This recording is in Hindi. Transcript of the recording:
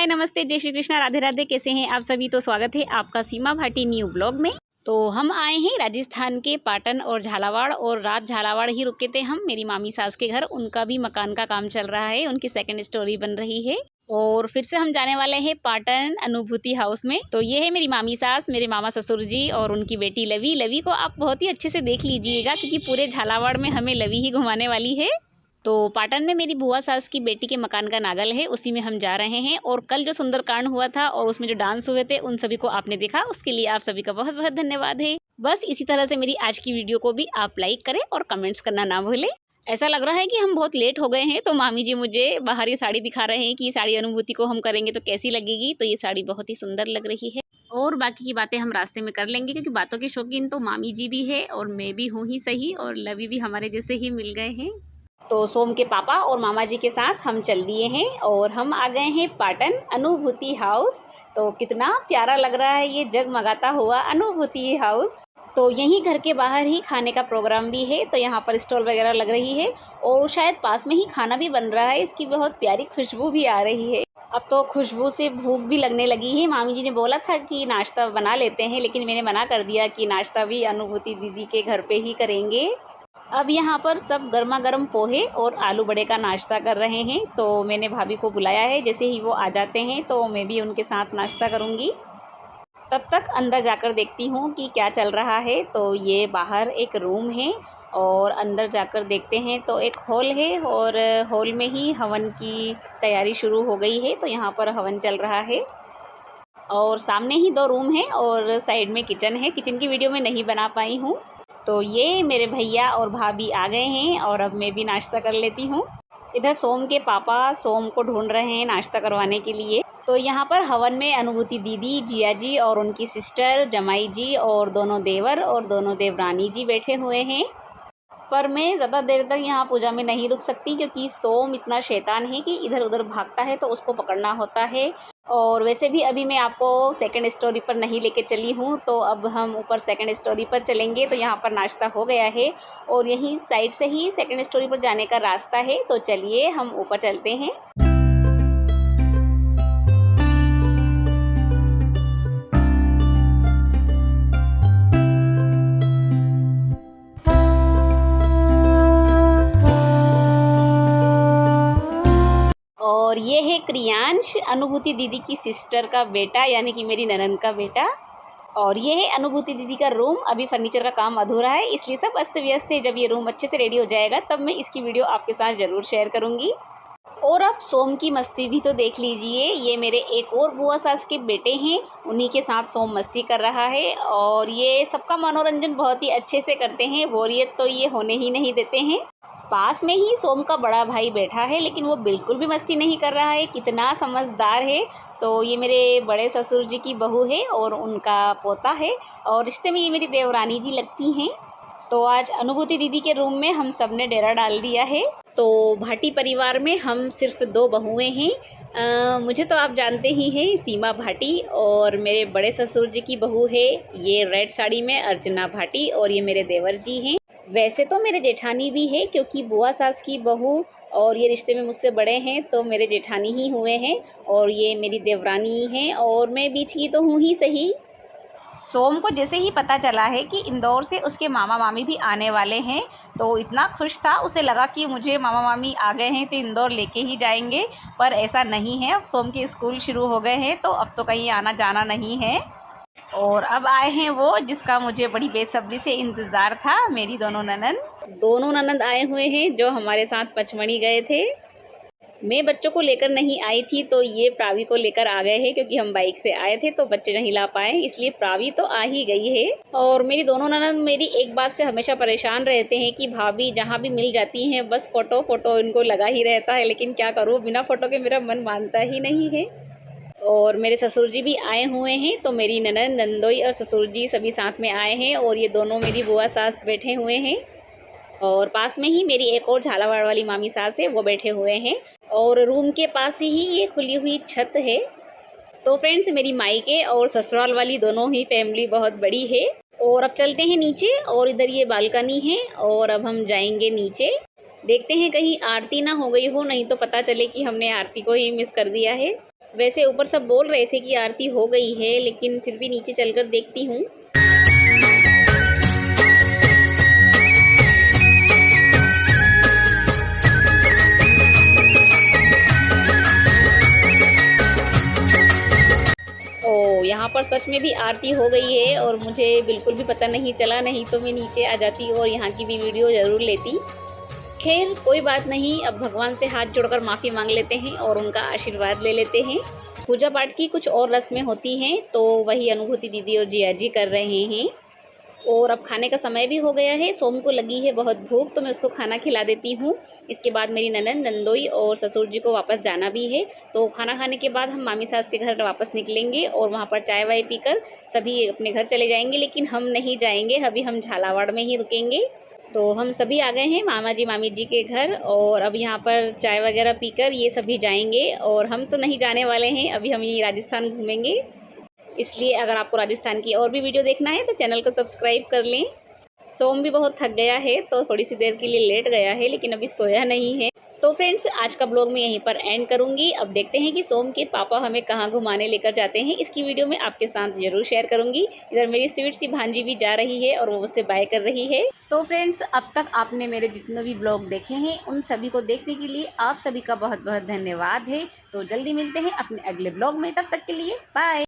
नमस्ते, जय श्री कृष्णा, राधे राधे। कैसे हैं आप सभी? तो स्वागत है आपका सीमा भाटी न्यू ब्लॉग में। तो हम आए हैं राजस्थान के पाटन और झालावाड़, और रात झालावाड़ ही रुके थे हम मेरी मामी सास के घर। उनका भी मकान का काम चल रहा है, उनकी सेकंड स्टोरी बन रही है। और फिर से हम जाने वाले हैं पाटन अनुभूति हाउस में। तो ये है मेरी मामी सास, मेरे मामा ससुर जी और उनकी बेटी लवी। लवी को आप बहुत ही अच्छे से देख लीजिएगा, क्योंकि पूरे झालावाड़ में हमें लवी ही घुमाने वाली है। तो पाटन में मेरी बुआ सास की बेटी के मकान का नागल है, उसी में हम जा रहे हैं। और कल जो सुंदरकांड हुआ था और उसमें जो डांस हुए थे, उन सभी को आपने देखा, उसके लिए आप सभी का बहुत बहुत धन्यवाद है। बस इसी तरह से मेरी आज की वीडियो को भी आप लाइक करें और कमेंट्स करना ना भूलें। ऐसा लग रहा है कि हम बहुत लेट हो गए हैं, तो मामी जी मुझे बाहर ये साड़ी दिखा रहे हैं कि ये साड़ी अनुभूति को हम करेंगे तो कैसी लगेगी। तो ये साड़ी बहुत ही सुंदर लग रही है, और बाकी की बातें हम रास्ते में कर लेंगे, क्योंकि बातों के शौकीन तो मामी जी भी है और मैं भी हूँ ही सही, और लवी भी हमारे जैसे ही मिल गए हैं। तो सोम के पापा और मामा जी के साथ हम चल दिए हैं और हम आ गए हैं पाटन अनुभूति हाउस। तो कितना प्यारा लग रहा है ये जगमगाता हुआ अनुभूति हाउस। तो यहीं घर के बाहर ही खाने का प्रोग्राम भी है, तो यहाँ पर स्टॉल वगैरह लग रही है, और शायद पास में ही खाना भी बन रहा है। इसकी बहुत प्यारी खुशबू भी आ रही है। अब तो खुशबू से भूख भी लगने लगी है। मामी जी ने बोला था कि नाश्ता बना लेते हैं, लेकिन मैंने मना कर दिया कि नाश्ता भी अनुभूति दीदी के घर पे ही करेंगे। अब यहाँ पर सब गर्मा गर्म पोहे और आलू बड़े का नाश्ता कर रहे हैं। तो मैंने भाभी को बुलाया है, जैसे ही वो आ जाते हैं तो मैं भी उनके साथ नाश्ता करूँगी। तब तक अंदर जाकर देखती हूँ कि क्या चल रहा है। तो ये बाहर एक रूम है, और अंदर जाकर देखते हैं तो एक हॉल है, और हॉल में ही हवन की तैयारी शुरू हो गई है। तो यहाँ पर हवन चल रहा है, और सामने ही 2 रूम हैं, और साइड में किचन है। किचन की वीडियो मैं नहीं बना पाई हूँ। तो ये मेरे भैया और भाभी आ गए हैं, और अब मैं भी नाश्ता कर लेती हूँ। इधर सोम के पापा सोम को ढूंढ रहे हैं नाश्ता करवाने के लिए। तो यहाँ पर हवन में अनुभूति दीदी, जिया जी और उनकी सिस्टर, जमाई जी और दोनों देवर और दोनों देवरानी जी बैठे हुए हैं। पर मैं ज़्यादा देर तक यहाँ पूजा में नहीं रुक सकती, क्योंकि सोम इतना शैतान है कि इधर उधर भागता है, तो उसको पकड़ना होता है। और वैसे भी अभी मैं आपको सेकंड स्टोरी पर नहीं लेके चली हूँ, तो अब हम ऊपर सेकंड स्टोरी पर चलेंगे। तो यहाँ पर नाश्ता हो गया है, और यहीं साइड से ही सेकंड स्टोरी पर जाने का रास्ता है। तो चलिए हम ऊपर चलते हैं। और ये है क्रियांश, अनुभूति दीदी की सिस्टर का बेटा, यानी कि मेरी ननंद का बेटा। और ये है अनुभूति दीदी का रूम। अभी फर्नीचर का काम अधूरा है, इसलिए सब अस्त व्यस्त है। जब ये रूम अच्छे से रेडी हो जाएगा तब मैं इसकी वीडियो आपके साथ ज़रूर शेयर करूँगी। और अब सोम की मस्ती भी तो देख लीजिए। ये मेरे एक और बुआ सास के बेटे हैं, उन्हीं के साथ सोम मस्ती कर रहा है, और ये सबका मनोरंजन बहुत ही अच्छे से करते हैं। बोरियत तो ये होने ही नहीं देते हैं। पास में ही सोम का बड़ा भाई बैठा है, लेकिन वो बिल्कुल भी मस्ती नहीं कर रहा है, कितना समझदार है। तो ये मेरे बड़े ससुर जी की बहू है और उनका पोता है, और रिश्ते में ये मेरी देवरानी जी लगती हैं। तो आज अनुभूति दीदी के रूम में हम सब ने डेरा डाल दिया है। तो भाटी परिवार में हम सिर्फ 2 बहुएं हैं। मुझे तो आप जानते ही हैं, सीमा भाटी, और मेरे बड़े ससुर जी की बहू है ये रेड साड़ी में अर्चना भाटी, और ये मेरे देवर जी हैं। वैसे तो मेरे जेठानी भी है, क्योंकि बुआ सास की बहू और ये रिश्ते में मुझसे बड़े हैं, तो मेरे जेठानी ही हुए हैं, और ये मेरी देवरानी हैं, और मैं बीच की तो हूँ ही सही। सोम को जैसे ही पता चला है कि इंदौर से उसके मामा मामी भी आने वाले हैं, तो इतना खुश था, उसे लगा कि मुझे मामा मामी आ गए हैं तो इंदौर लेके ही जाएंगे। पर ऐसा नहीं है, अब सोम के स्कूल शुरू हो गए हैं, तो अब तो कहीं आना जाना नहीं है। और अब आए हैं वो जिसका मुझे बड़ी बेसब्री से इंतज़ार था, मेरी दोनों ननंद आए हुए हैं, जो हमारे साथ पचमढ़ी गए थे। मैं बच्चों को लेकर नहीं आई थी, तो ये प्रावी को लेकर आ गए हैं, क्योंकि हम बाइक से आए थे तो बच्चे नहीं ला पाए, इसलिए प्रावी तो आ ही गई है। और मेरी दोनों ननंद मेरी एक बात से हमेशा परेशान रहते हैं कि भाभी जहाँ भी मिल जाती हैं बस फ़ोटो इनको लगा ही रहता है, लेकिन क्या करूँ, बिना फ़ोटो के मेरा मन मानता ही नहीं है। और मेरे ससुर जी भी आए हुए हैं, तो मेरी ननंद, नंदोई और ससुर जी सभी साथ में आए हैं, और ये दोनों मेरी बुआ सास बैठे हुए हैं। और पास में ही मेरी एक और झालावाड़ वाली मामी सास है, वो बैठे हुए हैं, और रूम के पास ही ये खुली हुई छत है। तो फ्रेंड्स, मेरी मायके और ससुराल वाली दोनों ही फैमिली बहुत बड़ी है। और अब चलते हैं नीचे, और इधर ये बालकनी है, और अब हम जाएंगे नीचे। देखते हैं कहीं आरती ना हो गई हो, नहीं तो पता चले कि हमने आरती को ही मिस कर दिया है। वैसे ऊपर सब बोल रहे थे कि आरती हो गई है, लेकिन फिर भी नीचे चलकर देखती हूँ। ओह! यहाँ पर सच में भी आरती हो गई है और मुझे बिल्कुल भी पता नहीं चला, नहीं तो मैं नीचे आ जाती और यहाँ की भी वीडियो ज़रूर लेती। खैर कोई बात नहीं, अब भगवान से हाथ जोड़कर माफ़ी मांग लेते हैं और उनका आशीर्वाद ले लेते हैं। पूजा पाठ की कुछ और रस्में होती हैं, तो वही अनुभूति दीदी और जिया जी कर रहे हैं। और अब खाने का समय भी हो गया है। सोम को लगी है बहुत भूख, तो मैं उसको खाना खिला देती हूँ। इसके बाद मेरी ननद, नंदोई और ससुर जी को वापस जाना भी है, तो खाना खाने के बाद हम मामी सास के घर वापस निकलेंगे और वहाँ पर चाय वाय पीकर सभी अपने घर चले जाएंगे। लेकिन हम नहीं जाएंगे, अभी हम झालावाड़ में ही रुकेंगे। तो हम सभी आ गए हैं मामा जी मामी जी के घर और अब यहाँ पर चाय वगैरह पीकर ये सभी जाएंगे। और हम तो नहीं जाने वाले हैं, अभी हम ये राजस्थान घूमेंगे। इसलिए अगर आपको राजस्थान की और भी वीडियो देखना है तो चैनल को सब्सक्राइब कर लें। सोम भी बहुत थक गया है, तो थोड़ी सी देर के लिए लेट गया है, लेकिन अभी सोया नहीं है। तो फ्रेंड्स, आज का ब्लॉग मैं यहीं पर एंड करूंगी। अब देखते हैं कि सोम के पापा हमें कहाँ घुमाने लेकर जाते हैं। इसकी वीडियो मैं आपके साथ ज़रूर शेयर करूंगी। इधर मेरी स्वीट सी भांजी भी जा रही है और वो मुझसे बाय कर रही है। तो फ्रेंड्स, अब तक आपने मेरे जितने भी ब्लॉग देखे हैं उन सभी को देखने के लिए आप सभी का बहुत बहुत धन्यवाद है। तो जल्दी मिलते हैं अपने अगले ब्लॉग में, तब तक के लिए बाय।